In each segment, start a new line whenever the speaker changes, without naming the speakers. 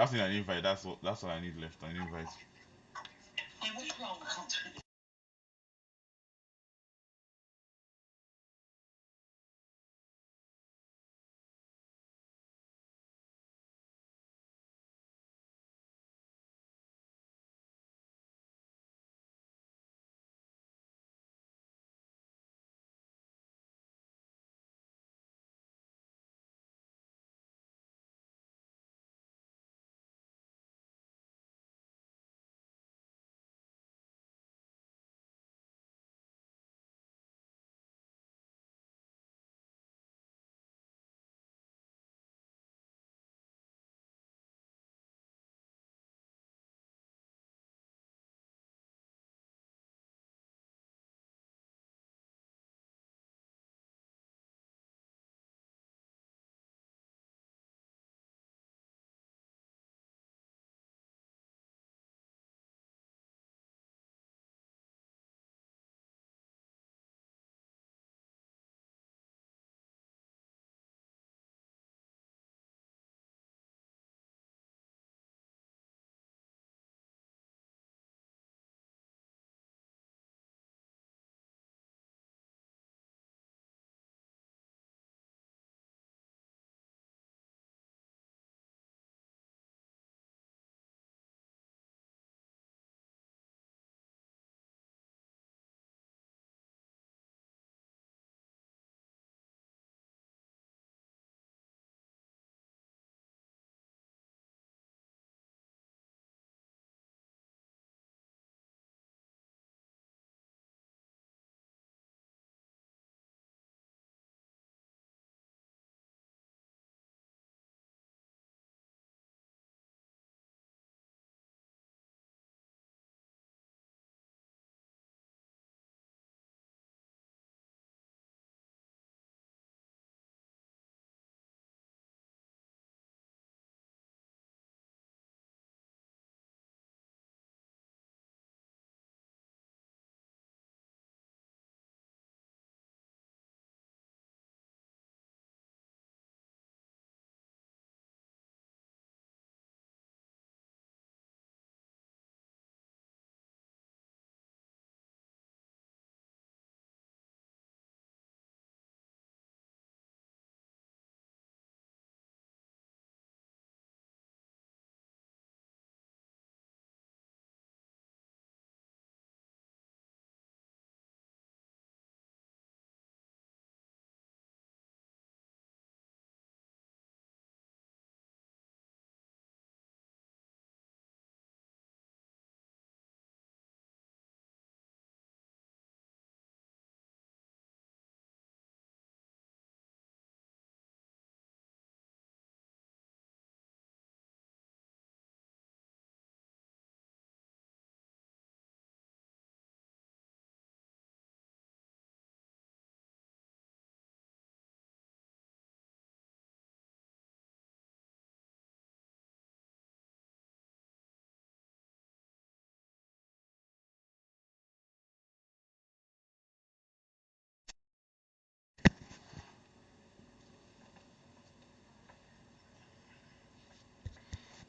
I've seen an invite. That's what I need left. An invite.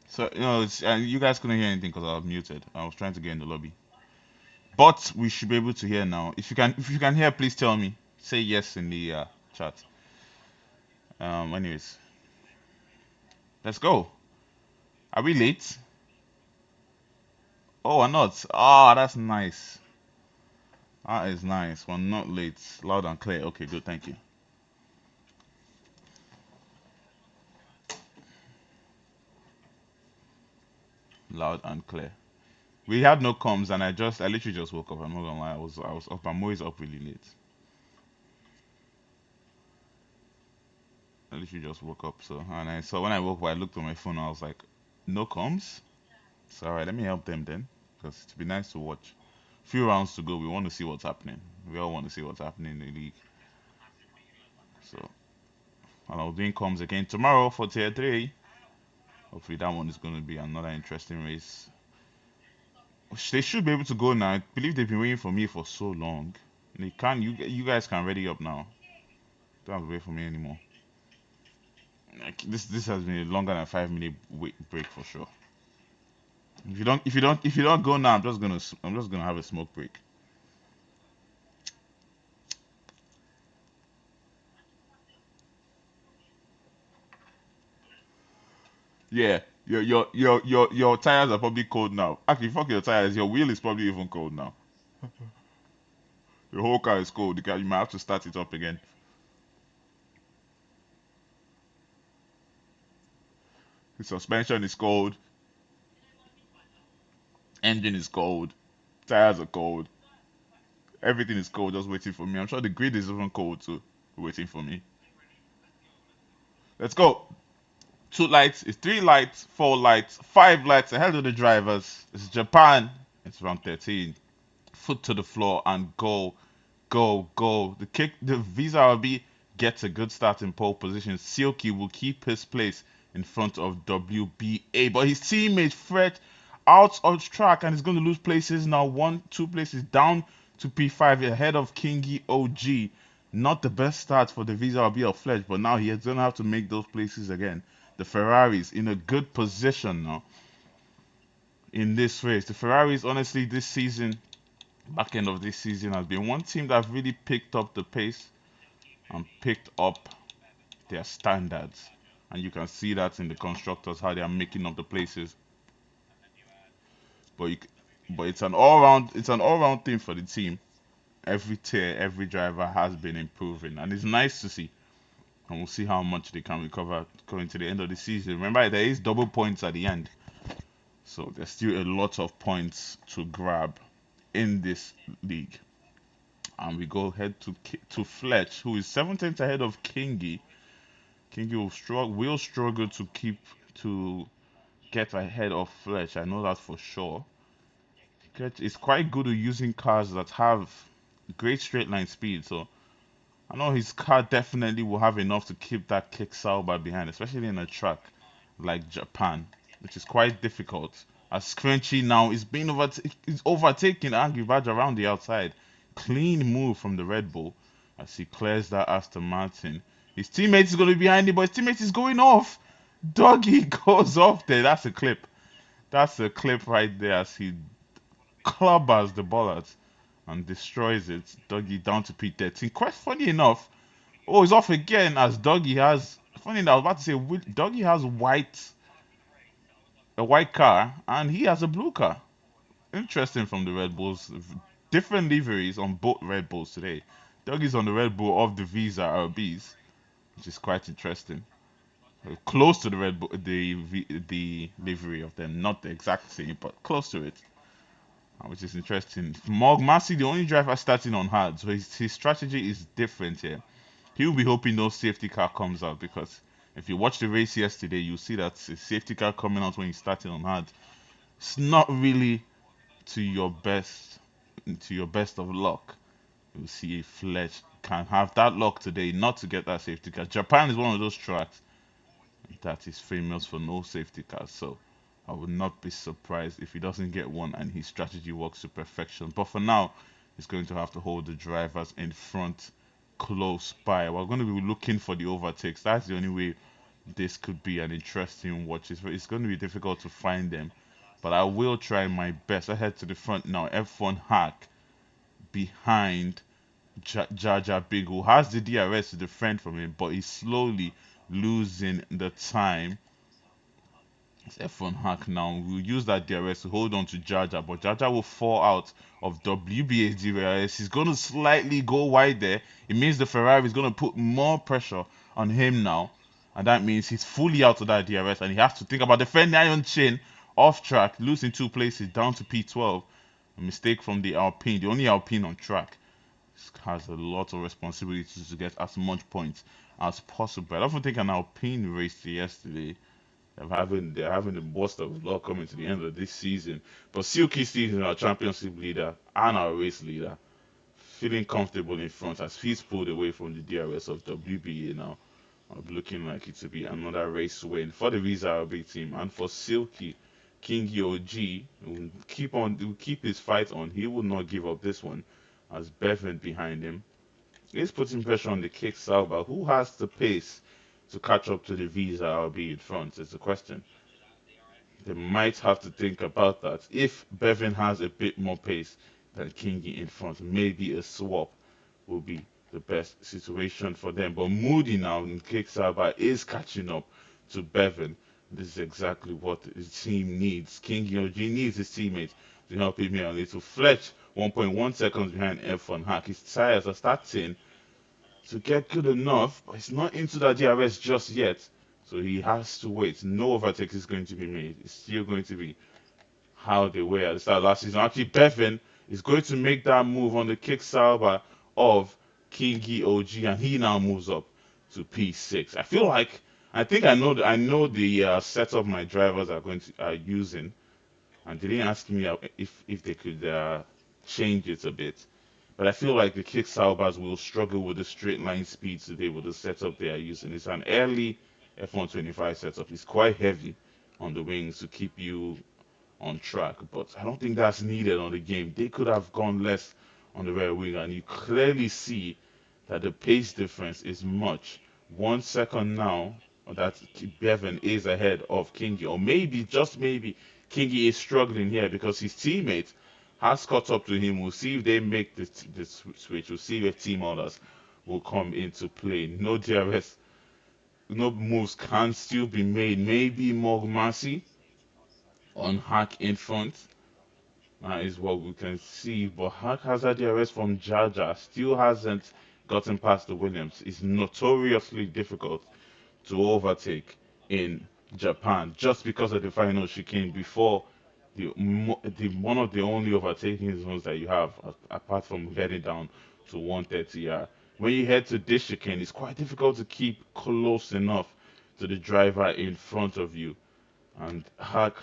So it's you guys couldn't hear anything because I was muted. I was trying to get in the lobby, but we should be able to hear now. If you can hear, please tell me. Say yes in the chat. Anyways, let's go. Are we late? Oh, we're not. Ah, that's nice. That is nice. We're not late. Loud and clear. Okay, good. Thank you. Loud and clear. We had no comms, and I literally just woke up. I'm not gonna lie. I was up. I'm always up really late. I literally just woke up. So and I saw when I woke up, I looked at my phone. I was like, no comms. So all right, let me help them then, because it'd be nice to watch. Few rounds to go. We want to see what's happening. We all want to see what's happening in the league. So and I'll doing comms again tomorrow for tier three. Hopefully that one is going to be another interesting race. They should be able to go now. I believe they've been waiting for me for so long. They can. You guys can ready up now. Don't have to wait for me anymore. Like, this has been a longer than 5 minute break for sure. If you don't go now, I'm just gonna have a smoke break. Yeah, your tires are probably cold now. Actually, fuck your tires. Your wheel is probably even cold now. Your whole car is cold. You might have to start it up again. The suspension is cold. Engine is cold. Tires are cold. Everything is cold, just waiting for me. I'm sure the grid is even cold too, waiting for me. Let's go. Two lights, it's three lights, four lights, five lights ahead of the drivers. It's Japan. It's round 13. Foot to the floor and go, go, go. The Visa RB gets a good start in pole position. Silky will keep his place in front of WBA, but his teammate Fred out of track and is going to lose places now. One, two places down to P5 ahead of Kingi OG. Not the best start for the Visa RB of Fledge, but now he's going to have to make those places again. The Ferraris in a good position now in this race. The Ferraris, honestly, this season, back end of this season, has been one team that really picked up the pace and picked up their standards. And you can see that in the constructors how they are making up the places. But you, but it's an all round thing for the team. Every tier, every driver has been improving, and it's nice to see. And we'll see how much they can recover going to the end of the season. Remember, there is double points at the end, so there's still a lot of points to grab in this league. And we go head to Fletch, who is 17th ahead of Kingi. Kingi will struggle to get ahead of Fletch. I know that for sure. Fletch is quite good at using cars that have great straight line speed, so I know his car definitely will have enough to keep that kick Sauber behind, especially in a track like Japan, which is quite difficult. As Scrunchy now is overtaking Angry Badge around the outside. Clean move from the Red Bull as he clears that Aston Martin. His teammate is going to be behind him, but his teammate is going off. Doggy goes off there. That's a clip. That's a clip right there as he clubbers the bollard and destroys it. Doggy down to P13. Quite funny enough. Oh, he's off again as Doggy has. Funny enough, I was about to say Doggy has a white car and he has a blue car. Interesting from the Red Bulls. Different liveries on both Red Bulls today. Doggy's on the Red Bull of the Visa RBs, which is quite interesting. Close to the Red Bull, the livery of them, not the exact same, but close to it. Which is interesting. Morg Massey, the only driver starting on hard, so his strategy is different here. He'll be hoping no safety car comes out because if you watch the race yesterday, you'll see that a safety car coming out when he's starting on hard. It's not really to your best of luck. You'll see if Fletch can have that luck today not to get that safety car. Japan is one of those tracks that is famous for no safety cars, so I would not be surprised if he doesn't get one and his strategy works to perfection. But for now, he's going to have to hold the drivers in front close by. We're going to be looking for the overtakes. That's the only way this could be an interesting watch. It's going to be difficult to find them, but I will try my best. I head to the front now. F1 hack behind Jaja Big, who has the DRS to defend from him, but he's slowly losing the time. It's F1 hack now. We'll use that DRS to hold on to Jaja, but Jaja will fall out of WBA's DRS. He's going to slightly go wide there. It means the Ferrari is going to put more pressure on him now, and that means he's fully out of that DRS, and he has to think about defending Iron Chin off track, losing 2 places down to P12. A mistake from the Alpine, the only Alpine on track. Has a lot of responsibilities to get as much points as possible. I don't think an Alpine race yesterday. They're having the worst of luck coming to the end of this season. But Silky Steve is our championship leader and our race leader, feeling comfortable in front as he's pulled away from the DRS of WBA now. Looking like it to be another race win for the Visa RB team and for Silky. King OG will keep his fight on. He will not give up this one as Bevan behind him is putting pressure on the kick Salva, who has the pace. to catch up to the Visa I'll be in front? Is the question. They might have to think about that. If Bevan has a bit more pace than Kingi in front, maybe a swap will be the best situation for them. But Moody now in Kickstarter is catching up to Bevan. This is exactly what his team needs. King Yoji needs his teammates to help him here. A little Fletch, 1.1 seconds behind F1 Hack. His tires are starting to get good enough, but it's not into that DRS just yet. So he has to wait. No overtake is going to be made. It's still going to be how they were at the start of last season. Actually, Bevan is going to make that move on the kick salva of Kingi OG, and he now moves up to P6. I feel like I know the setup my drivers are using, and they didn't ask me if they could change it a bit. But I feel like the kick salvas will struggle with the straight line speed today with the setup they are using. It's an early F125 setup. It's quite heavy on the wings to keep you on track, but I don't think that's needed on the game. They could have gone less on the rear wing, and you clearly see that the pace difference is much. 1 second now that Bevan is ahead of Kingi, or maybe, just maybe, Kingi is struggling here because his teammate has caught up to him. We'll see if they make this switch. We'll see if team orders will come into play. No DRS, no moves can still be made. Maybe Mogmasi on Hack in front. That is what we can see. But Hack has had the arrest from Jaja. Still hasn't gotten past the Williams. It's notoriously difficult to overtake in Japan just because of the final chicane before the one of the only overtaking zones that you have apart from heading down to 130. When you head to this chicane, it's quite difficult to keep close enough to the driver in front of you. And Hack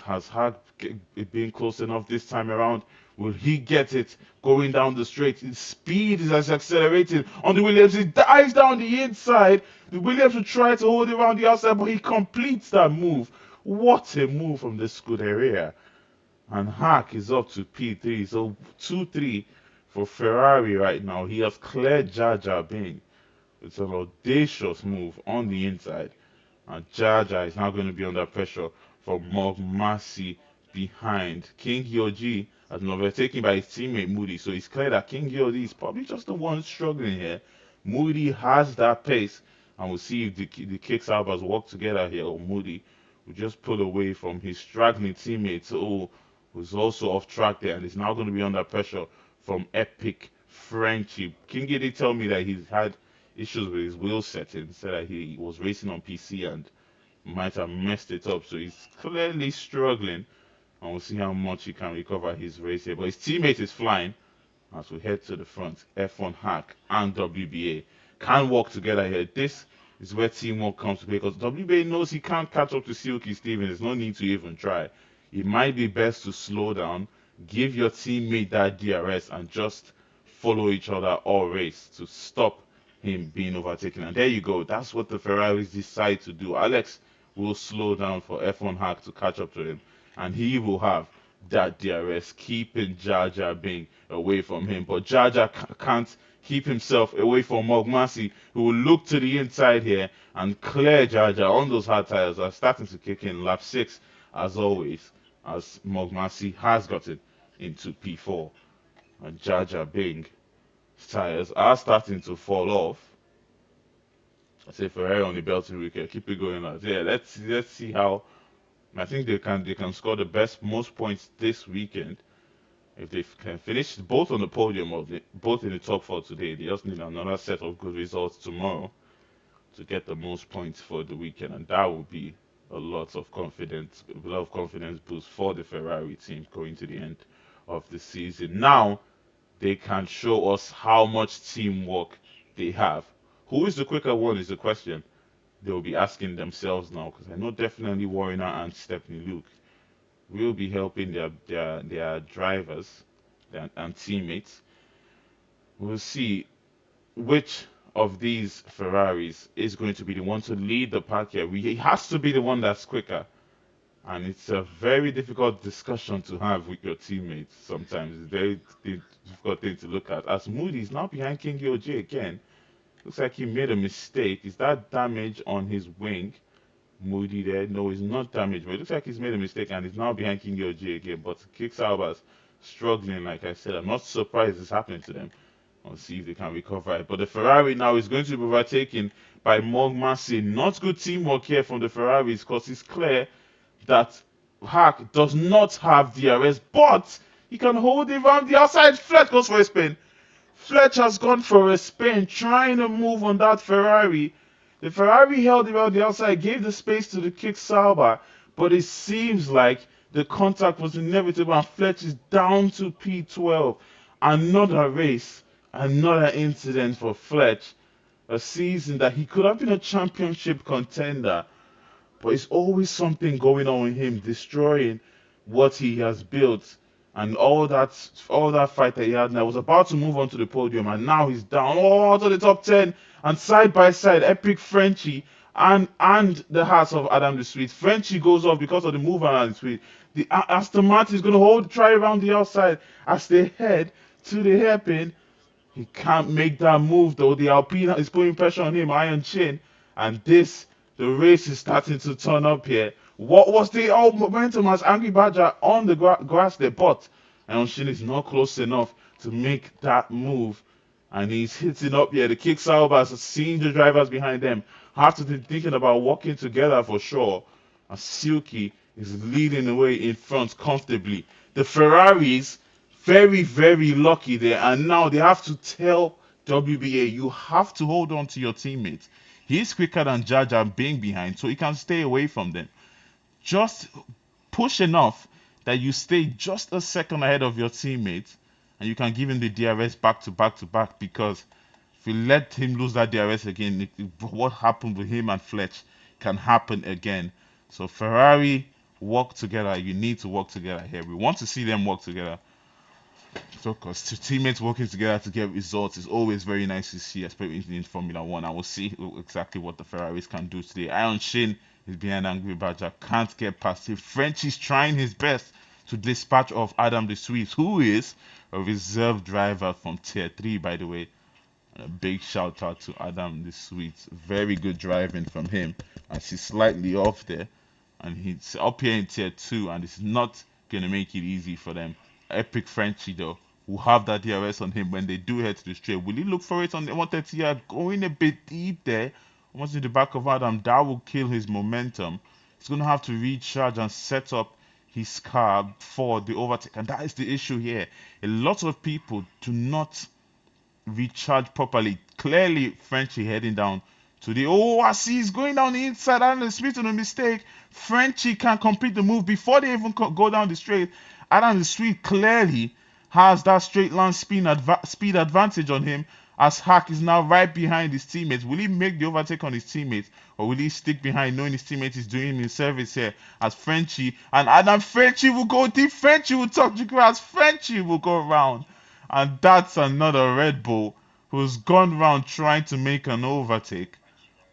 been close enough this time around? Will he get it going down the straight? His speed is as accelerated on the Williams. He dives down the inside. The Williams will try to hold it around the outside, but he completes that move. What a move from the Scuderia. And Hack is up to P3. So 2-3 for Ferrari right now. He has cleared Jaja Bing. It's an audacious move on the inside. And Jaja is now going to be under pressure from Mogmasi behind. King Hyoji has been overtaken by his teammate Moody, so it's clear that King Hyoji is probably just the one struggling here. Moody has that pace, and we'll see if the kick salvers work together here, or Moody will just pull away from his struggling teammate, who's also off track there, and is now going to be under pressure from Epic Friendship. King did tell me that he's had issues with his wheel settings, said that he was racing on PC and might have messed it up. So he's clearly struggling, and we'll see how much he can recover his race here. But his teammate is flying as we head to the front. F1 Hack and WBA can work together here. This is where teamwork comes to play because WBA knows he can't catch up to Silky Stevens. There's no need to even try. It might be best to slow down, give your teammate that DRS, and just follow each other all race to stop him being overtaken. And there you go. That's what the Ferraris decide to do. Alex will slow down for F1 Hack to catch up to him, and he will have that DRS, keeping Jaja Bing away from him. But Jaja can't keep himself away from Mogmasi, who will look to the inside here and clear Jaja on those hard tires. Are starting to kick in lap 6, as always, as Mogmasi has gotten into P4. And Jaja Bing tires are starting to fall off. I say Ferrari on the belting weekend. Keep it going, lads. Yeah, let's see how. I think they can score the most points this weekend if they can finish both on the podium or both in the top four today. They just need another set of good results tomorrow to get the most points for the weekend, and that will be a lot of confidence boost for the Ferrari team going to the end of the season. Now they can show us how much teamwork they have. Who is the quicker one is the question they'll be asking themselves now, because I know definitely Warner and Stephanie Luke will be helping their drivers and teammates. We'll see which of these Ferraris is going to be the one to lead the pack here. He has to be the one that's quicker. And it's a very difficult discussion to have with your teammates sometimes. It's a very difficult thing to look at. As Moody is now behind King OJ again, Looks like he made a mistake. Is that damage on his wing? Moody there. No, it's not damaged, but it looks like he's made a mistake and he's now behind King G again. But kicks Albers struggling, like I said. I'm not surprised it's happening to them. I'll see if they can recover it. But the Ferrari now is going to be overtaken by Mogmasi. Not good teamwork here from the Ferraris because it's clear that Hack does not have DRS, but he can hold it around the outside. Fletch goes for a spin. Fletch has gone for a spin, trying to move on that Ferrari. The Ferrari held it around the outside, gave the space to the kick Sauber, but it seems like the contact was inevitable and Fletch is down to P12. Another race, another incident for Fletch. A season that he could have been a championship contender, but it's always something going on with him, destroying what he has built and all that fight that he had. And I was about to move on to the podium, and now he's down all to the top 10. And side by side, epic Frenchie and the hearts of Adam the Sweet. Frenchie goes off because of the move around the Sweet. The Aston Martin is going to try around the outside as they head to the hairpin. He can't make that move though. The Alpine is putting pressure on him, Iron Chin. And the race is starting to turn up here. What was the momentum as Angry Badger on the grass there? But Iron Chin is not close enough to make that move. And he's hitting up here. The kick salvers, seeing the drivers behind them, have to be thinking about working together for sure. And Silky is leading the way in front comfortably. The Ferraris very, very lucky there. And now they have to tell WBA, you have to hold on to your teammates. He's quicker than Jaja being behind, so he can stay away from them. Just push enough that you stay just a second ahead of your teammates, and you can give him the DRS back to back to back. Because if you let him lose that DRS again, what happened with him and Fletch can happen again. So Ferrari, work together. You need to work together here. We want to see them work together. So, because teammates working together to get results is always very nice to see, especially in Formula One. I will see exactly what the Ferraris can do today. Iron Shin is behind Angry Badger, can't get past him. French is trying his best to dispatch off Adam the Swiss, who is a reserve driver from Tier 3, by the way. And a big shout out to Adam the Sweet. Very good driving from him as he's slightly off there. And he's up here in Tier 2, and it's not going to make it easy for them. Epic Frenchie, though, will have that DRS on him when they do head to the straight. Will he look for it on the 130 yard? Going a bit deep there. Almost in the back of Adam. That will kill his momentum. He's going to have to recharge and set up his car for the overtake. And that is the issue here. A lot of people do not recharge properly. Clearly, Frenchie heading down to the. Oh, I see he's going down the inside. Adam Smith on a mistake. Frenchie can complete the move before they even go down the straight. Adam Sweet clearly has that straight line speed advantage on him, as Hack is now right behind his teammates. Will he make the overtake on his teammates, or will he stick behind knowing his teammate is doing him in service here? As Frenchie and Adam Frenchie will go deep. Frenchie will touch the grass. Frenchie will go around. And that's another Red Bull who's gone round trying to make an overtake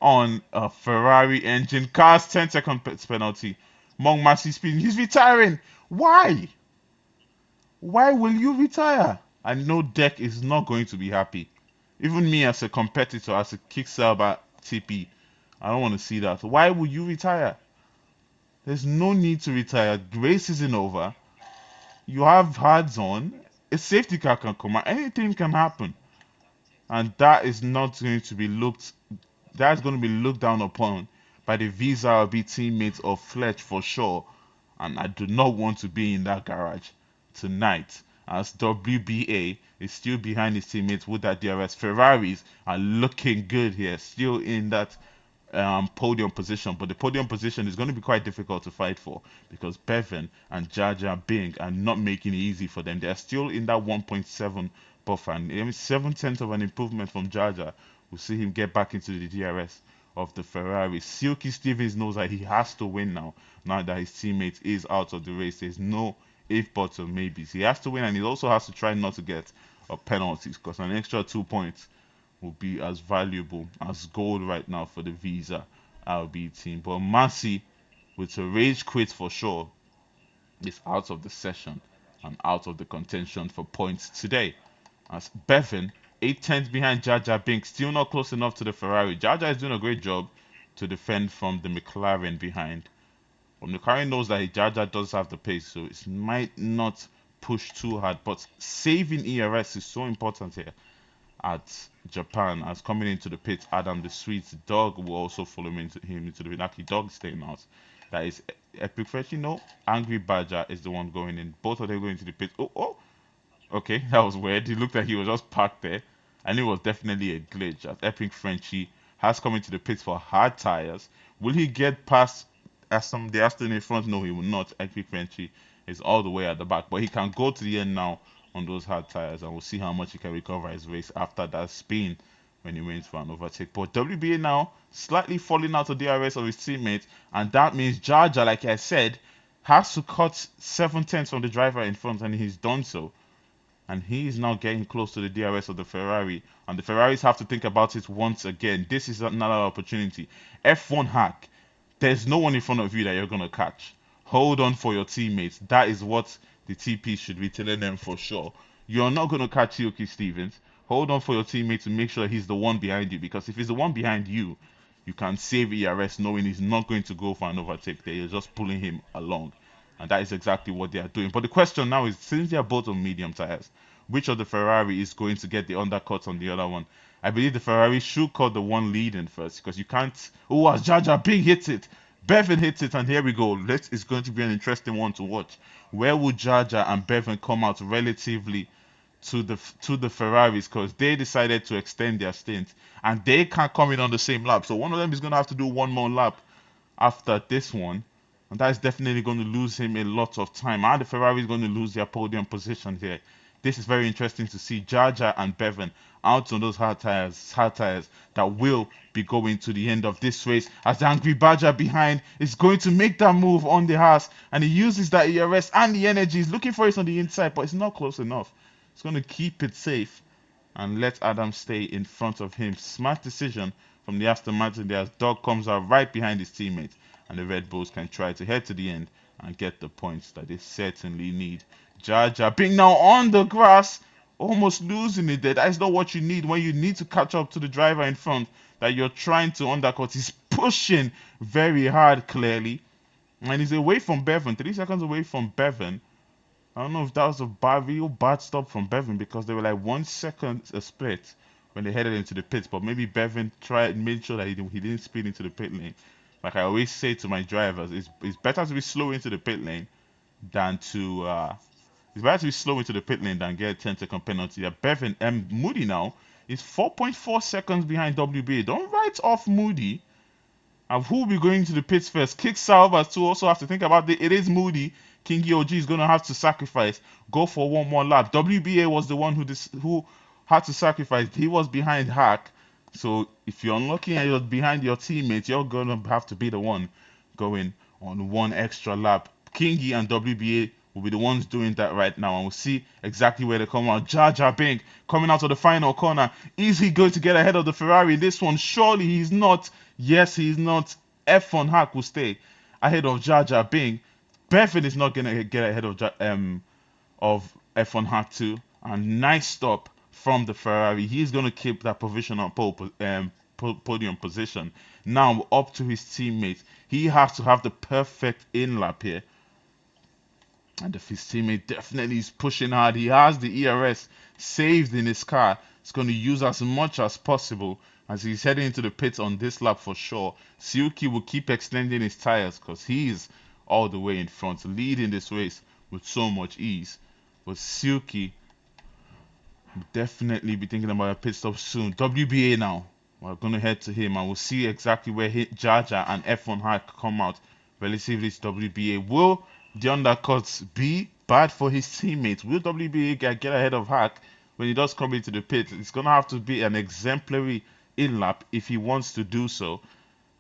on a Ferrari engine. Car's 10-second penalty. Mong Massey speeding. He's retiring. Why? Why will you retire? I know Deck is not going to be happy. Even me as a competitor, as a Kickstarter TP, I don't want to see that. Why would you retire? There's no need to retire. The race isn't over. You have hards on. A safety car can come out. Anything can happen. And that is not going to be looked. That's going to be looked down upon by the Visa RB teammates of Fletch for sure. And I do not want to be in that garage tonight, as WBA is still behind his teammates with that DRS. Ferraris are looking good here, still in that podium position, but the podium position is going to be quite difficult to fight for because Bevan and Jaja Bing are not making it easy for them. They're still in that 1.7 buffer, and 7/10 of an improvement from Jaja will see him get back into the DRS of the Ferrari. Silky Stevens knows that he has to win now that his teammate is out of the race. There's no if, buts, or maybes. He has to win, and he also has to try not to get penalties, because an extra 2 points will be as valuable as gold right now for the Visa RB team. But Massey, with a rage quit for sure, is out of the session and out of the contention for points today. As Bevan 8 tenths behind Jaja Bink, still not close enough to the Ferrari. Jaja is doing a great job to defend from the McLaren behind. But McLaren knows that Jaja does have the pace, so it might not push too hard. But saving ERS is so important here at Japan. As coming into the pit, Adam the Sweet Dog will also follow him into the pit. Actually, Dog staying out. That is Epic Fresh. Angry Badger is the one going in. Both of them going to the pit. Oh, oh, okay, that was weird. He looked like he was just parked there. And it was definitely a glitch. As Epic Frenchie has come into the pits for hard tires. Will he get past the Aston in front? No, he will not. Epic Frenchie is all the way at the back. But he can go to the end now on those hard tires. And we'll see how much he can recover his race after that spin when he wins for an overtake. But WBA now slightly falling out of DRS of his teammates. And that means Jaja, like I said, has to cut 7 tenths from the driver in front. And he's done so, and he is now getting close to the DRS of the Ferrari, and the Ferraris have to think about it once again. This is another opportunity. F1 hack. There's no one in front of you that you're going to catch. Hold on for your teammates. That is what the TP should be telling them for sure. You're not going to catch Yuki Stevens. Hold on for your teammate to make sure he's the one behind you, because if he's the one behind you, you can save ERS knowing he's not going to go for an overtake there. You're just pulling him along. And that is exactly what they are doing. But the question now is, since they are both on medium tires, which of the Ferrari is going to get the undercut on the other one? I believe the Ferrari should cut the one leading first, because you can't. Oh, as Jaja Big hits it, Bevan hits it, and here we go. It's going to be an interesting one to watch. Where will Jaja and Bevan come out relatively to the Ferraris, because they decided to extend their stint and they can't come in on the same lap. So one of them is going to have to do one more lap after this one, and that is definitely going to lose him a lot of time. And the Ferrari is going to lose their podium position here. This is very interesting to see Jaja and Bevan out on those hard tires that will be going to the end of this race, as the Angry Badger behind is going to make that move on the Haas, and he uses that ERS and the energy. He's looking for it on the inside, but it's not close enough. He's going to keep it safe and let Adam stay in front of him. Smart decision from the Aston Martin there, as Dog comes out right behind his teammate, and the Red Bulls can try to head to the end and get the points that they certainly need. Jaja being now on the grass, almost losing it there. That is not what you need when you need to catch up to the driver in front that you're trying to undercut. He's pushing very hard, clearly, and he's away from Bevan, 3 seconds away from Bevan. I don't know if that was a real bad stop from Bevan, because they were like 1 second a split when they headed into the pits. But maybe Bevan made sure that he didn't speed into the pit lane. Like I always say to my drivers, it's better to be slow into the pit lane than to it's better to be slow into the pit lane than get a 10-second penalty. Bevan Moody now is 4.4 seconds behind WBA. Don't write off Moody. And who will be going to the pits first? Kick Salvas too also have to think about it. It is Moody. Kingy OG is going to have to sacrifice. Go for one more lap. WBA was the one who had to sacrifice. He was behind Hack. So if you're unlucky and you're behind your teammates, you're going to have to be the one going on one extra lap. Kingy and WBA will be the ones doing that right now, and we'll see exactly where they come out. Jaja Bink coming out of the final corner. Is he going to get ahead of the Ferrari in this one? Surely he's not. Yes, he's not. F1 Hack will stay ahead of Jaja Bink. Bevan is not going to get ahead of F1 Hack 2. And nice stop from the Ferrari. He's going to keep that provisional podium position. Now up to his teammates. He has to have the perfect in lap here. And if his teammate definitely is pushing hard, he has the ERS saved in his car. He's going to use as much as possible as he's heading into the pits on this lap for sure. Suki will keep extending his tires because he's all the way in front, leading this race with so much ease. But Suki will definitely be thinking about a pit stop soon. WBA now. We're going to head to him and we'll see exactly where Jaja and F1 Hack come out relatively to WBA. Will the undercuts be bad for his teammates? Will WBA get ahead of Hack when he does come into the pit? It's going to have to be an exemplary in-lap if he wants to do so.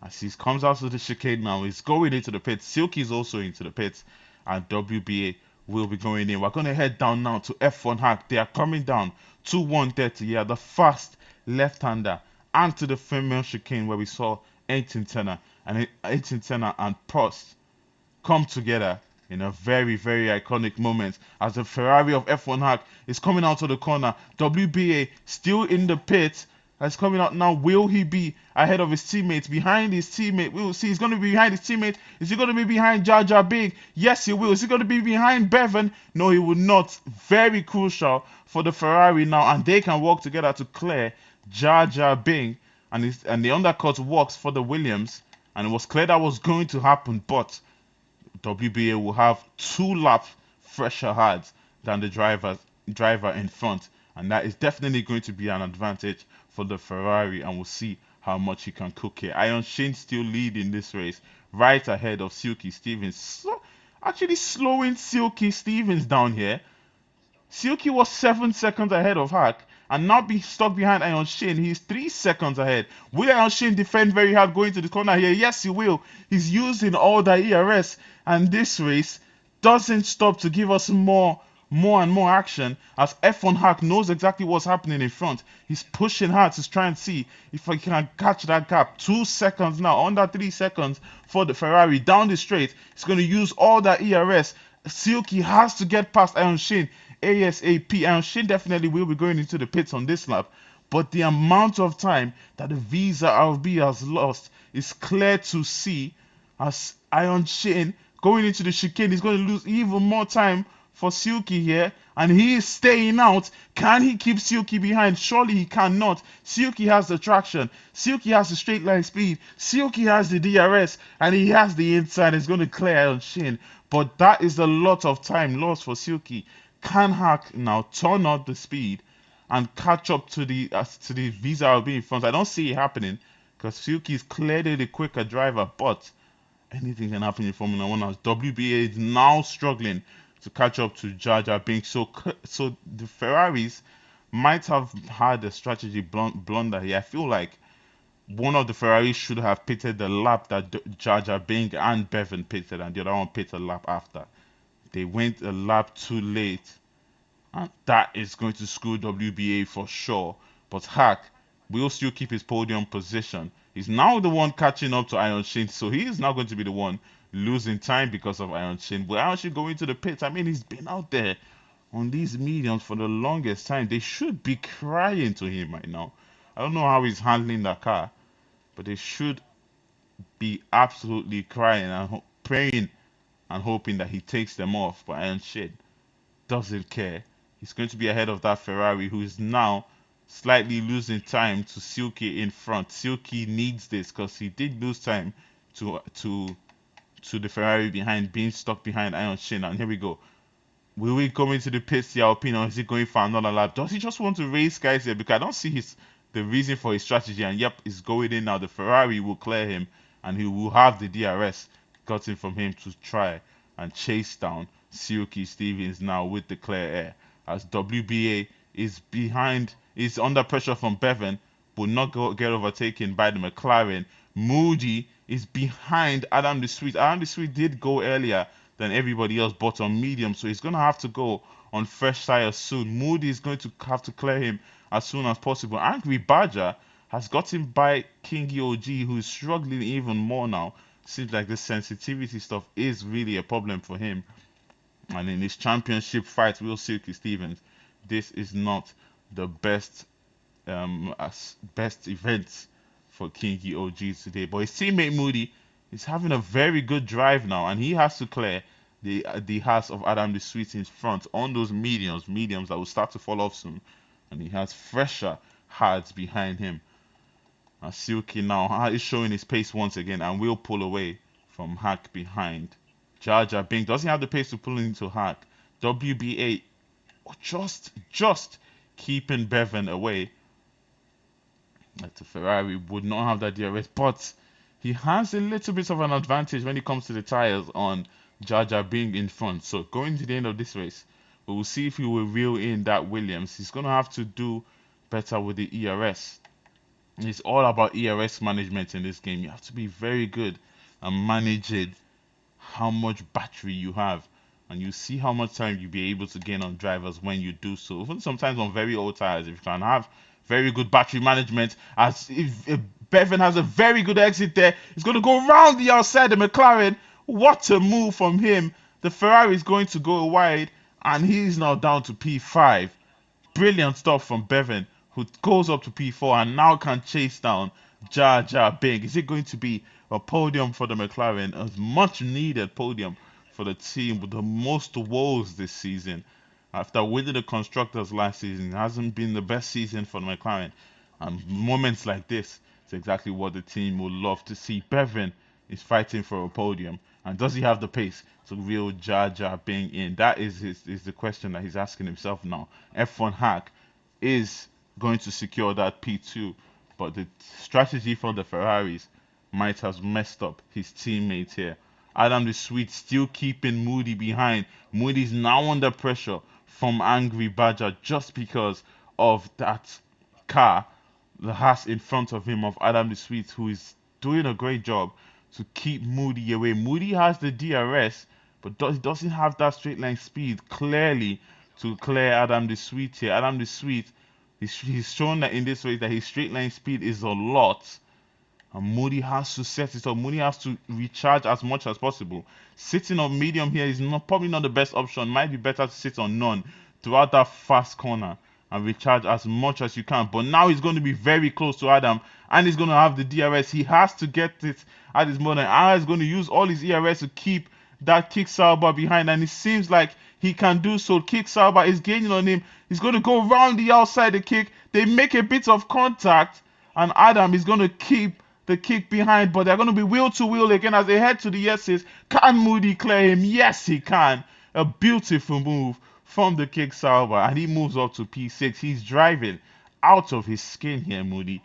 As he comes out of the chicane now, he's going into the pit. Silky is also into the pit, and WBA will be going in. We're going to head down now to F1 Hack. They are coming down to 130. Yeah, the fast left-hander, and to the female chicane where we saw 18 Tenor and Prost come together in a very, very iconic moment as the Ferrari of F1 Hack is coming out of the corner. WBA still in the pit. That's coming out now. Will he be ahead of his teammate? Behind his teammate? We'll see. He's going to be behind his teammate. Is he going to be behind Jar Jar Bing? Yes, he will. Is he going to be behind Bevan? No, he will not. Very crucial for the Ferrari now, and they can work together to clear Jar Jar Bing. And the undercut works for the Williams. And it was clear that was going to happen, but WBA will have 2 laps fresher hards than the driver in front, and that is definitely going to be an advantage for the Ferrari, and we'll see how much he can cook here. Iron Shane still leading this race, right ahead of Silky Stevens. Actually slowing Silky Stevens down here. Silky was 7 seconds ahead of Hack, and now be stuck behind Iron Shane. He's 3 seconds ahead. Will Iron Shane defend very hard going to the corner here? Yes, he will. He's using all the ERS, and this race doesn't stop to give us more and more action as F1 Hack knows exactly what's happening in front. He's pushing hard to try and see if he can catch that gap. 2 seconds now, under 3 seconds for the Ferrari down the straight. He's going to use all that ERS. Silky has to get past Iron Shane ASAP. Iron Shane definitely will be going into the pits on this lap, but the amount of time that the Visa RB has lost is clear to see as Iron Shane going into the chicane. He's going to lose even more time for Silky here, and he is staying out. Can he keep Silky behind? Surely he cannot. Silky has the traction. Silky has the straight line speed. Silky has the DRS, and he has the inside. He's going to clear Iron Shane, but that is a lot of time lost for Silky. Can Hack now turn up the speed and catch up to the Visa RB in front? I don't see it happening because Silky is clearly the quicker driver, but anything can happen in Formula One as WBA is now struggling to catch up to Jar Jar Binks. So the Ferraris might have had a strategy blunder here. I feel like one of the Ferraris should have pitted the lap that Jar Jar Bing and Bevan pitted, and the other one pitted a lap after. They went a lap too late, and that is going to screw WBA for sure. But Hack will still keep his podium position. He's now the one catching up to Iron Shane, so he is now going to be the one losing time because of Iron Shane. But Iron Shane going to the pits, I mean, he's been out there on these mediums for the longest time. They should be crying to him right now. I don't know how he's handling that car, but they should be absolutely crying and praying and hoping that he takes them off. But Iron Shane doesn't care. He's going to be ahead of that Ferrari, who is now slightly losing time to Silky in front. Silky needs this because he did lose time to the Ferrari behind, being stuck behind Iron Shane. And here we go. Will we go into the pits, your opinion, or is he going for another lap? Does he just want to race guys here? Because I don't see the reason for his strategy. And yep, he's going in now. The Ferrari will clear him, and he will have the DRS gotten from him to try and chase down Silky Stevens now with the clear air. As WBA is under pressure from Bevan, will not get overtaken by the McLaren. Moody is behind Adam the Sweet. Adam the Sweet did go earlier than everybody else, but on medium, so he's going to have to go on fresh tires soon. Moody is going to have to clear him as soon as possible. Angry Badger has gotten by Kingy OG, who is struggling even more now. Seems like the sensitivity stuff is really a problem for him. And in his championship fight with Silky Stevens, this is not the best events for Kingy OG today. But his teammate Moody is having a very good drive now, and he has to clear the house of Adam the Sweet in front on those mediums that will start to fall off soon. And he has fresher hards behind him. And Silky now is showing his pace once again and will pull away from Hack behind. Jar Jar Bing doesn't have the pace to pull into Hack. WBA just keeping Bevan away. Like the Ferrari would not have that DRS, but he has a little bit of an advantage when it comes to the tires on Jar Jar Bing in front. So going to the end of this race, we will see if he will reel in that Williams. He's going to have to do better with the ERS. It's all about ERS management in this game. You have to be very good at managing how much battery you have, and you see how much time you'll be able to gain on drivers when you do so. Even sometimes on very old tires, if you can have very good battery management, as if Bevan has a very good exit there, he's going to go around the outside of McLaren. What a move from him. The Ferrari is going to go wide, and he's now down to P5. Brilliant stuff from Bevan, who goes up to P4 and now can chase down Jar Jar Bing. Is it going to be a podium for the McLaren? A much needed podium for the team with the most woes this season. After winning the Constructors last season, it hasn't been the best season for the McLaren. And moments like this is exactly what the team would love to see. Bevan is fighting for a podium. And does he have the pace to reel Jar Jar Bing in? That is the question that he's asking himself now. F1 Hack is going to secure that P2, but the strategy for the Ferraris might have messed up his teammates here. Adam the Sweet still keeping Moody behind. Moody's now under pressure from Angry Badger just because of that car, the Haas in front of him of Adam the Sweet, who is doing a great job to keep Moody away. Moody has the DRS, but doesn't have that straight line speed clearly to clear Adam the Sweet here. Adam the Sweet, he's shown that in this race that his straight line speed is a lot, and Moody has to set it up. Moody has to recharge as much as possible. Sitting on medium here is probably not the best option. Might be better to sit on none throughout that fast corner and recharge as much as you can. But now he's going to be very close to Adam, and he's going to have the DRS. He has to get it at this moment. Adam is going to use all his ERS to keep that Kick Sauber behind, and it seems like he can do so. Kick Sauber is gaining on him. He's going to go round the outside the kick. They make a bit of contact, and Adam is going to keep the kick behind, but they're going to be wheel to wheel again as they head to the yeses. Can Moody clear him? Yes, he can. A beautiful move from the Kick Sauber, and he moves up to P6. He's driving out of his skin here, Moody.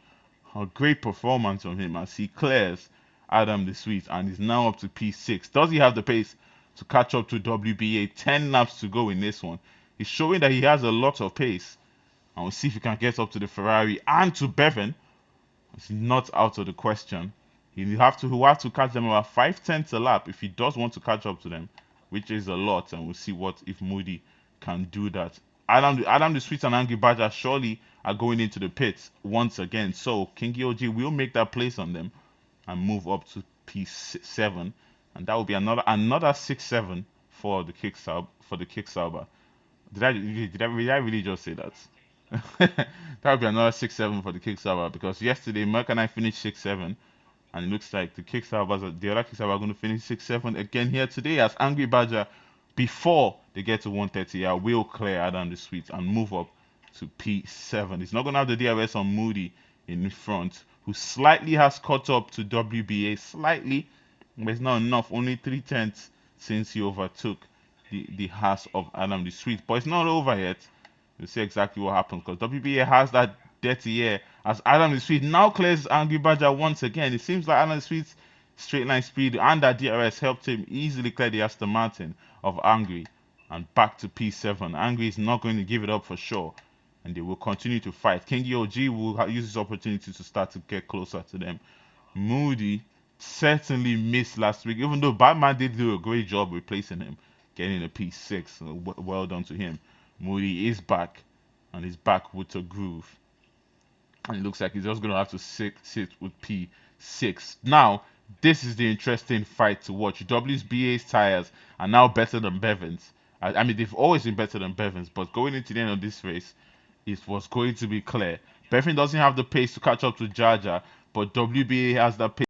A great performance from him as he clears Adam the Sweet and is now up to P6. Does he have the pace to catch up to WBA? 10 laps to go in this one. He's showing that he has a lot of pace. And we'll see if he can get up to the Ferrari and to Bevan. It's not out of the question. He'll have to catch them about 5/10 a lap if he does want to catch up to them, which is a lot, and we'll see what if Moody can do that. Adam the Sweet and Angry Badger surely are going into the pits once again. So Kingy OG will make that place on them and move up to P7, and that will be another 6-7 for the Kick Sauber. Did I really just say that? That would be another 6-7 for the Kickstarter because yesterday Merck and I finished 6-7, and it looks like the other Kickstarter are going to finish 6-7 again here today as Angry Badger, before they get to 130, will clear Adam the Sweet and move up to P7. He's not going to have the DRS on Moody in front, who slightly has caught up to WBA, slightly, but it's not enough. Only 3/10 since he overtook the Haas of Adam the Sweet. But it's not over yet. We'll see exactly what happens because WBA has that dirty air as Adam the Sweet now clears Angry Badger once again. It seems like Adam the Sweet's straight line speed and that DRS helped him easily clear the Aston Martin of Angry and back to P7. Angry is not going to give it up for sure, and they will continue to fight. Kingy OG will use this opportunity to start to get closer to them. Moody certainly missed last week, even though Batman did do a great job replacing him, getting a P6. So well done to him. Moody is back, and he's back with a groove. And it looks like he's just going to have to sit with P6. Now, this is the interesting fight to watch. WBA's tires are now better than Bevan's. I mean, they've always been better than Bevan's, but going into the end of this race, it was going to be clear. Bevan doesn't have the pace to catch up to Jaja, but WBA has that pace.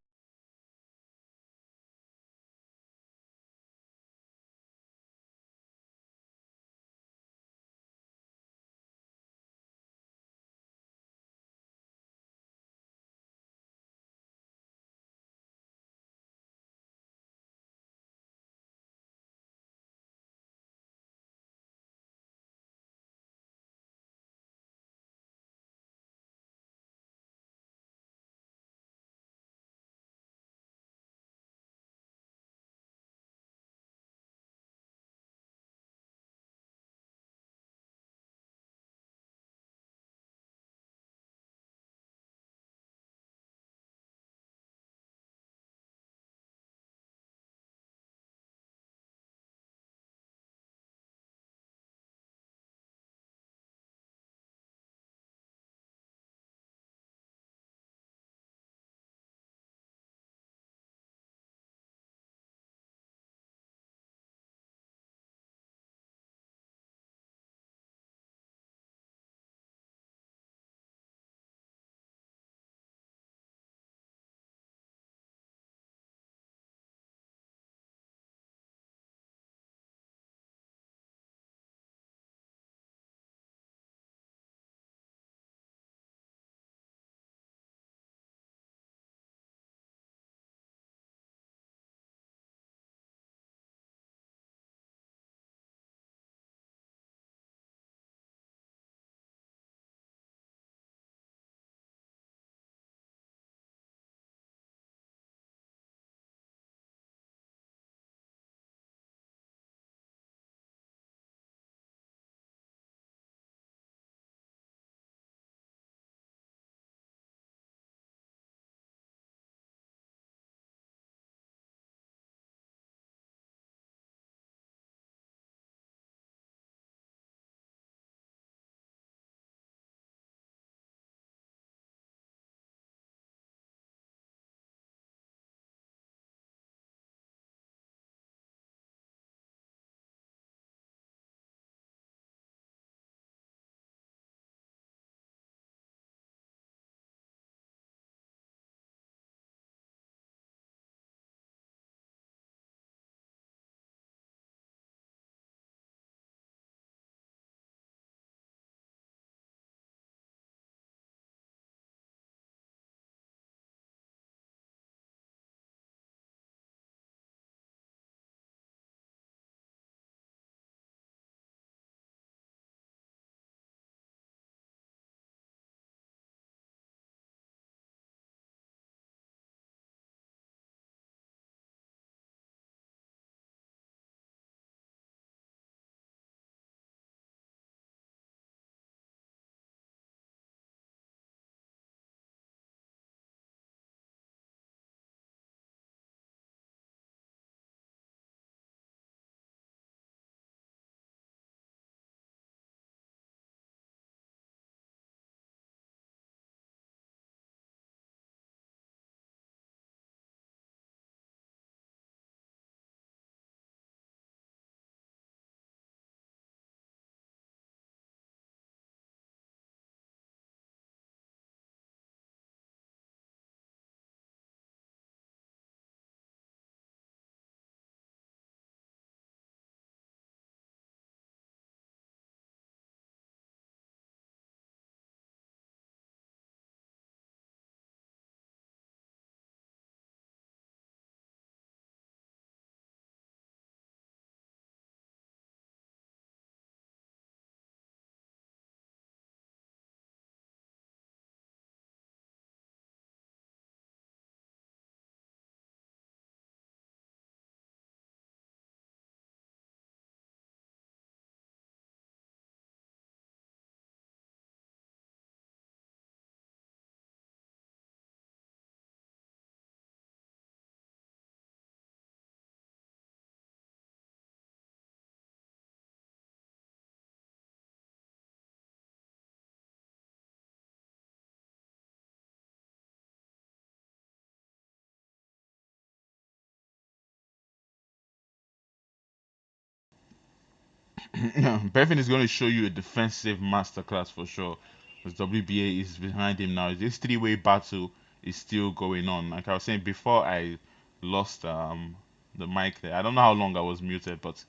Bevan is going to show you a defensive masterclass for sure. Because WBA is behind him now. This three-way battle is still going on. Like I was saying before, I lost the mic there. I don't know how long I was muted, but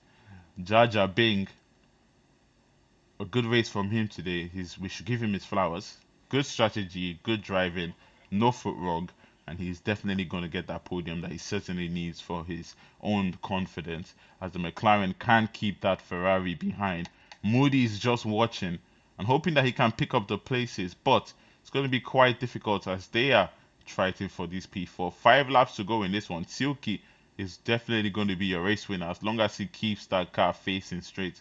Jaja Bing, a good race from him today. We should give him his flowers. Good strategy, good driving, no foot wrong, and he's definitely going to get that podium that he certainly needs for his own confidence. As the McLaren can't keep that Ferrari behind. Moody is just watching and hoping that he can pick up the places, but it's going to be quite difficult as they are fighting for this P4. 5 laps to go in this one. Silky is definitely going to be a race winner as long as he keeps that car facing straight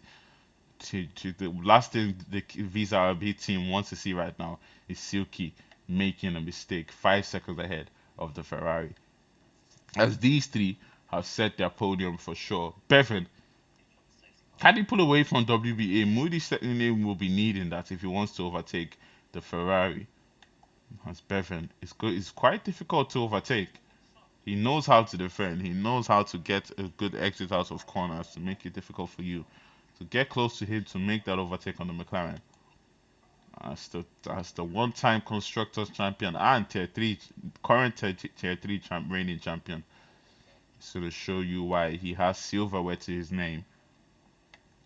to the last thing the Visa RB team wants to see right now is Silky making a mistake 5 seconds ahead of the Ferrari. As these three have set their podium for sure. Bevan, can he pull away from WBA? Moody certainly will be needing that if he wants to overtake the Ferrari. As Bevan, it's quite difficult to overtake. He knows how to defend. He knows how to get a good exit out of corners to make it difficult for you to get close to him to make that overtake on the McLaren. As the one-time constructors champion and tier 3 reigning champion, so to show you why he has silverware to his name,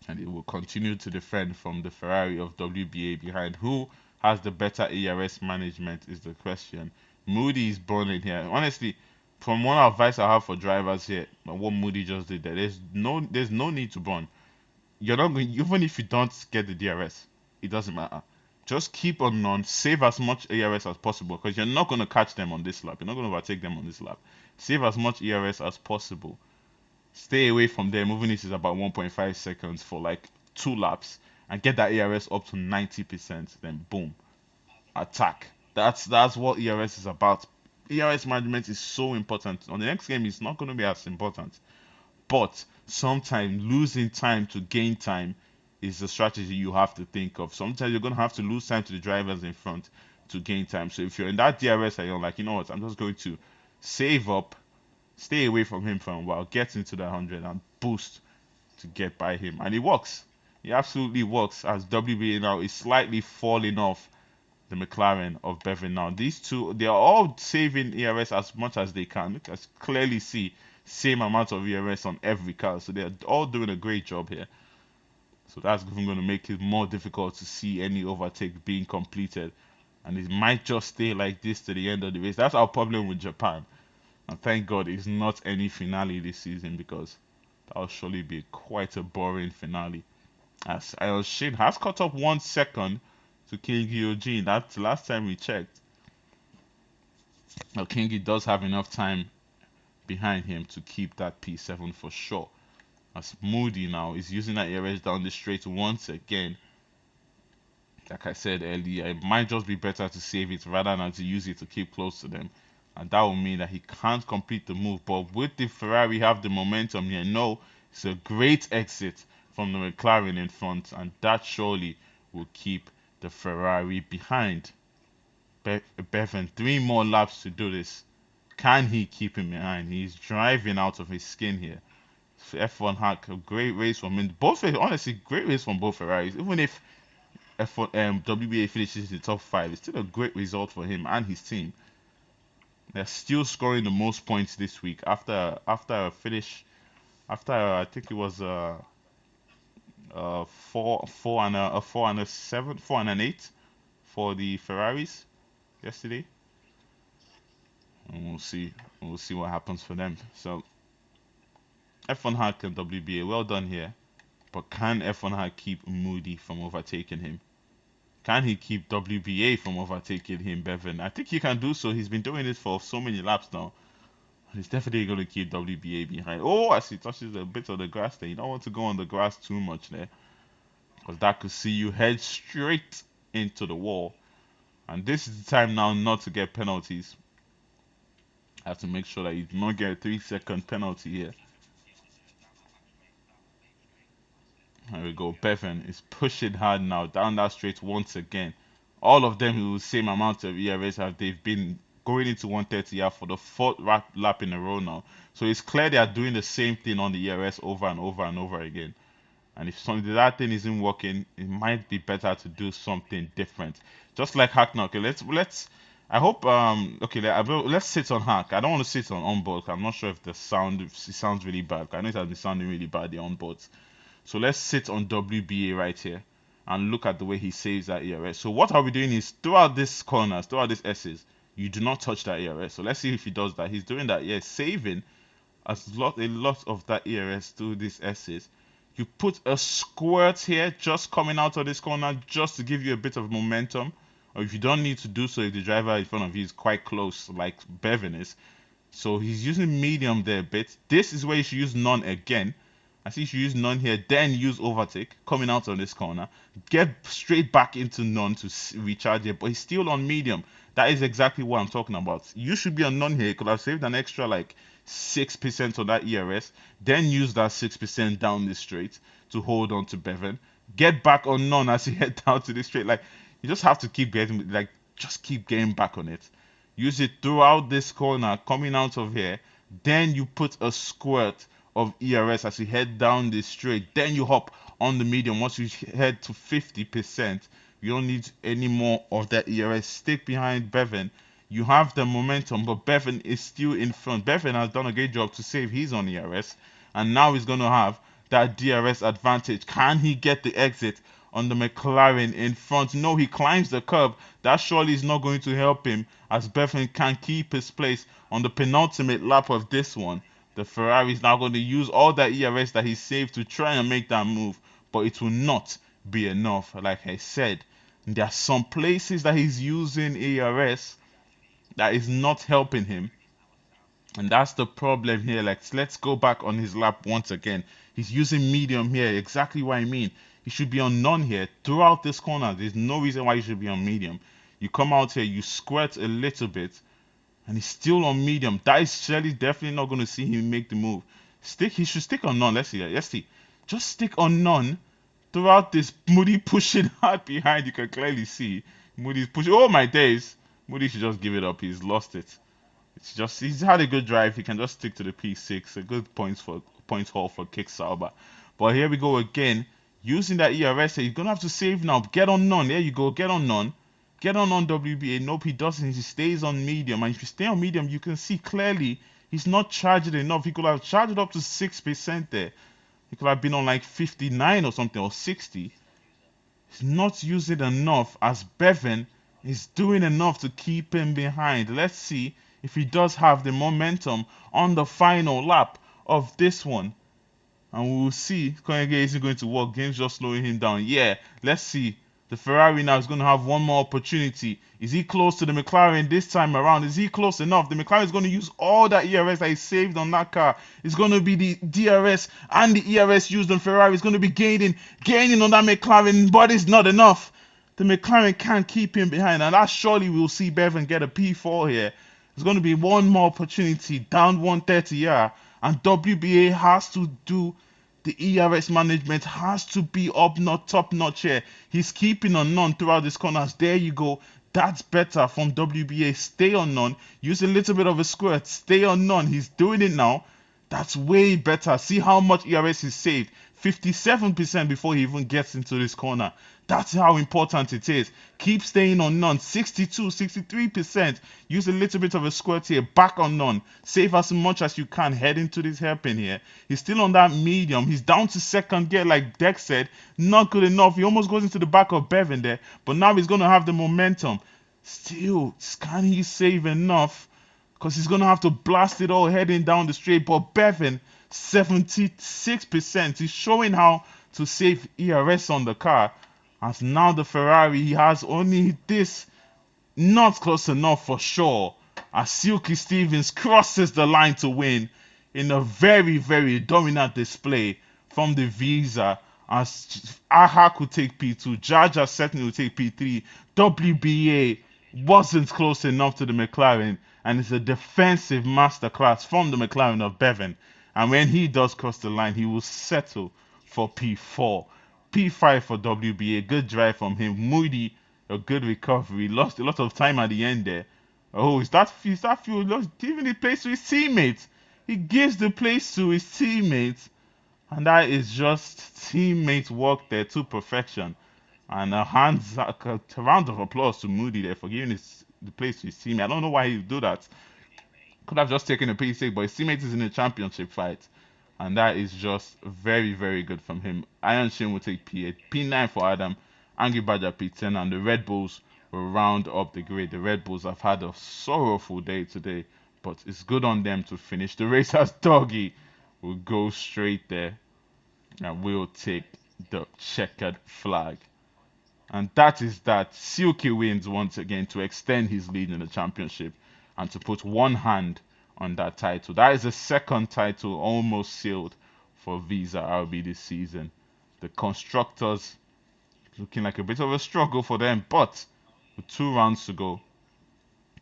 and he will continue to defend from the Ferrari of WBA behind. Who has the better ERS management is the question. Moody is burning here. Honestly, from one advice I have for drivers here, what Moody just did there, there's no need to burn. You're not going, even if you don't get the DRS, it doesn't matter. Just keep on, save as much ARS as possible because you're not going to catch them on this lap. You're not going to overtake them on this lap. Save as much ERS as possible. Stay away from them, even if it's about 1.5 seconds for like 2 laps, and get that ERS up to 90%. Then boom, attack. That's what ERS is about. ERS management is so important. On the next game, it's not going to be as important. But sometimes losing time to gain time is the strategy you have to think of. Sometimes you're going to have to lose time to the drivers in front to gain time. So if you're in that DRS and you're like, you know what, I'm just going to save up, stay away from him for a while, get into the 100 and boost to get by him. And it works. It absolutely works as WBA now is slightly falling off the McLaren of Bevan now. These two, they are all saving ERS as much as they can. You can clearly see same amount of ERS on every car. So they're all doing a great job here. So that's even going to make it more difficult to see any overtake being completed. And it might just stay like this to the end of the race. That's our problem with Japan. And thank God it's not any finale this season because that'll surely be quite a boring finale. As Iron Shin has caught up 1 second to King Gyojin. That's the last time we checked. Now Kingi does have enough time behind him to keep that P7 for sure. As Moody now is using that ERS down the straight once again. Like I said earlier, it might just be better to save it rather than to use it to keep close to them. And that will mean that he can't complete the move. But with the Ferrari have the momentum here, no, it's a great exit from the McLaren in front, and that surely will keep the Ferrari behind. Bevan, 3 more laps to do this. Can he keep him behind? He's driving out of his skin here. F1 hack, a great race from him. Both, honestly, great race from both Ferraris. Even if F1, WBA finishes in the top 5, it's still a great result for him and his team. They're still scoring the most points this week after a finish. After I think it was 4 and 8 for the Ferraris yesterday. And we'll see what happens for them. So F1 hack and WBA, well done here. But can F1 hack keep Moody from overtaking him? Can he keep WBA from overtaking him, Bevan? I think he can do so. He's been doing this for so many laps now. He's definitely going to keep WBA behind. Oh, as he touches a bit of the grass there. You don't want to go on the grass too much there. Because that could see you head straight into the wall. And this is the time now not to get penalties. I have to make sure that you do not get a 3-second penalty here. There we go. Bevan is pushing hard now down that straight once again. All of them with the same amount of ERS have they've been going into 130 for the fourth lap in a row now. So it's clear they are doing the same thing on the ERS over and over and over again. And if that thing isn't working, it might be better to do something different. Just like hack now. Okay, let's. I hope okay let's sit on hack. I don't want to sit on onboard. I'm not sure if the sound if it sounds really bad. I know it has been sounding really bad the onboards. So let's sit on WBA right here and look at the way he saves that ERS. So what are we doing is throughout these corners, throughout these S's, you do not touch that ERS. So let's see if he does that. He's doing that, yeah, saving a lot of that ERS to these S's. You put a squirt here just coming out of this corner just to give you a bit of momentum. Or if you don't need to do so if the driver in front of you is quite close, like Bevan is. So he's using medium there a bit. This is where you should use none again. I see you should use none here, then use overtake coming out of this corner. Get straight back into none to recharge it, but he's still on medium. That is exactly what I'm talking about. You should be on none here. You could have saved an extra like 6% on that ERS, then use that 6% down the straight to hold on to Bevan. Get back on none as you head down to the straight. Like you just have to keep getting just keep getting back on it. Use it throughout this corner coming out of here. Then you put a squirt of ERS as you head down this straight. Then you hop on the medium. Once you head to 50%, you don't need any more of that ERS. Stick behind Bevan. You have the momentum, but Bevan is still in front. Bevan has done a great job to save his on ERS, and now he's going to have that DRS advantage. Can he get the exit on the McLaren in front? No, he climbs the curb. That surely is not going to help him as Bevan can keep his place on the penultimate lap of this one. The Ferrari is now going to use all that ERS that he saved to try and make that move, but it will not be enough. Like I said, there are some places that he's using ERS that is not helping him, and that's the problem here. Like, let's go back on his lap once again. He's using medium here, exactly what I mean. He should be on none here throughout this corner. There's no reason why he should be on medium. You come out here, you squirt a little bit, and he's still on medium. That is surely definitely not going to see him make the move. He should stick on none. Let's see. Let's see. Just stick on none throughout this. Moody pushing hard behind. You can clearly see Moody's pushing. Oh my days. Moody should just give it up. He's lost it. It's just he's had a good drive. He can just stick to the P6. A good points haul for Kick Sauber. But here we go again. Using that ERS, he's gonna have to save now. Get on none. There you go. Get on none. Get on WBA. Nope, he doesn't. He stays on medium. And if you stay on medium, you can see clearly he's not charged enough. He could have charged up to 6% there. He could have been on like 59 or something, or 60. He's not using enough as Bevan is doing enough to keep him behind. Let's see if he does have the momentum on the final lap of this one. And we will see. Koenige isn't going to work. Game's just slowing him down. Yeah, let's see. The Ferrari now is going to have one more opportunity. Is he close to the McLaren this time around? Is he close enough? The McLaren is going to use all that ERS that he saved on that car. It's going to be the DRS and the ERS used on Ferrari. It's going to be gaining on that McLaren, but it's not enough. The McLaren can't keep him behind, and that surely we'll see Bevan get a P4 here. There's going to be one more opportunity down 130 yeah, and WBA has to do the ERS management has to be top notch here. He's keeping on none throughout these corners. There you go. That's better from WBA. Stay on none. Use a little bit of a squirt. Stay on none. He's doing it now. That's way better. See how much ERS he saved. 57% before he even gets into this corner. That's how important it is. Keep staying on none. 62, 63%. Use a little bit of a squirt here. Back on none. Save as much as you can. Head into this hairpin here. He's still on that medium. He's down to second gear like Dex said. Not good enough. He almost goes into the back of Bevan there. But now he's going to have the momentum. Still, can he save enough? Because he's going to have to blast it all heading down the straight. But Bevan, 76%. He's showing how to save ERS on the car. As now the Ferrari, he has only this, not close enough for sure. As Silky Stevens crosses the line to win in a very, very dominant display from the Visa. As Aha could take P2, Jaja certainly will take P3. WBA wasn't close enough to the McLaren, and it's a defensive masterclass from the McLaren of Bevan. And when he does cross the line, he will settle for P4. P5 for WBA. Good drive from him. Moody, a good recovery. Lost a lot of time at the end there. Oh, is that fuel? Lost giving the place to his teammates. He gives the place to his teammates. And that is just teammate work there to perfection. And a round of applause to Moody there for giving the place to his teammate. I don't know why he do that. Could have just taken a piece, but his teammate is in a championship fight. And that is just very, very good from him. Iron Shin will take P8. P9 for Adam. Angry Badger P10. And the Red Bulls will round up the grid. The Red Bulls have had a sorrowful day today, but it's good on them to finish the race as Doggy will go straight there and will take the checkered flag. And that is that. Silky wins once again to extend his lead in the championship and to put one hand on that title. That is the second title almost sealed for Visa RB this season. The constructors looking like a bit of a struggle for them, but with 2 rounds to go,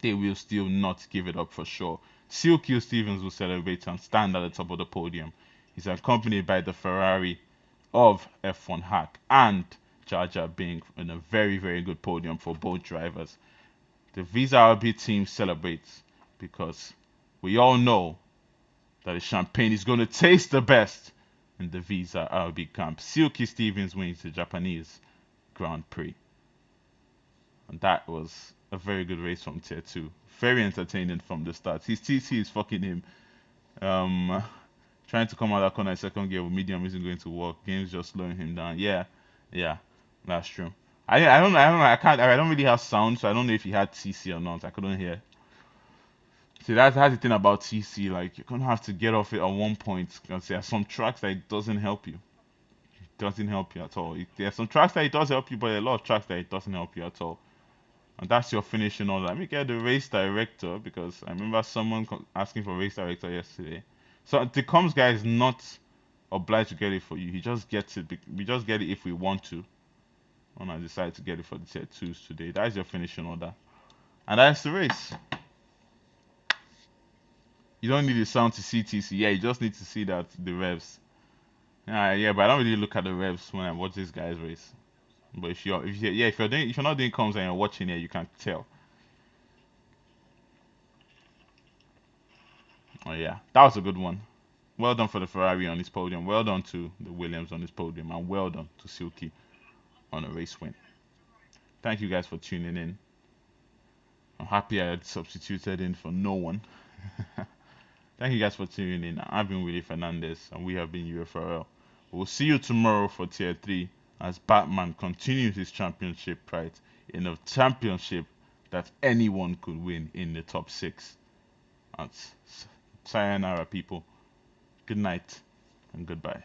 they will still not give it up for sure. Silky Stevens will celebrate and stand at the top of the podium. He's accompanied by the Ferrari of F1 Hack and Jaja being in a very, very good podium for both drivers. The Visa RB team celebrates because we all know that the champagne is going to taste the best in the Visa RB camp. Silky Stevens wins the Japanese Grand Prix. And that was a very good race from Tier 2. Very entertaining from the start. His TC is fucking him. Um, Trying to come out that corner in second gear with medium isn't going to work. Game's just slowing him down. Yeah, yeah, that's true. I don't really have sound, so I don't know if he had TC or not. I couldn't hear. See, that's the thing about TC. Like, you're gonna have to get off it at one point. Because there are some tracks that it doesn't help you. It doesn't help you at all. There are some tracks that it does help you, but there are a lot of tracks that it doesn't help you at all. And that's your finishing order. Let me get the race director because I remember someone asking for race director yesterday. So the comms guy is not obliged to get it for you. He just gets it. We just get it if we want to. And I decided to get it for the tier twos today. That is your finishing order, and that's the race. You don't need the sound to see TC. Yeah, you just need to see that the revs. Yeah, but I don't really look at the revs when I watch this guy's race. But if you're not doing comms and you're watching it, you can tell. Oh yeah, that was a good one. Well done for the Ferrari on his podium. Well done to the Williams on his podium, and well done to Silky on a race win. Thank you guys for tuning in. I'm happy I had substituted in for no one. Thank you guys for tuning in. I've been Willie Fernandez, and we have been UFRL. We'll see you tomorrow for Tier 3 as Batman continues his championship pride in a championship that anyone could win in the top 6. That's sayonara, people. Good night and goodbye.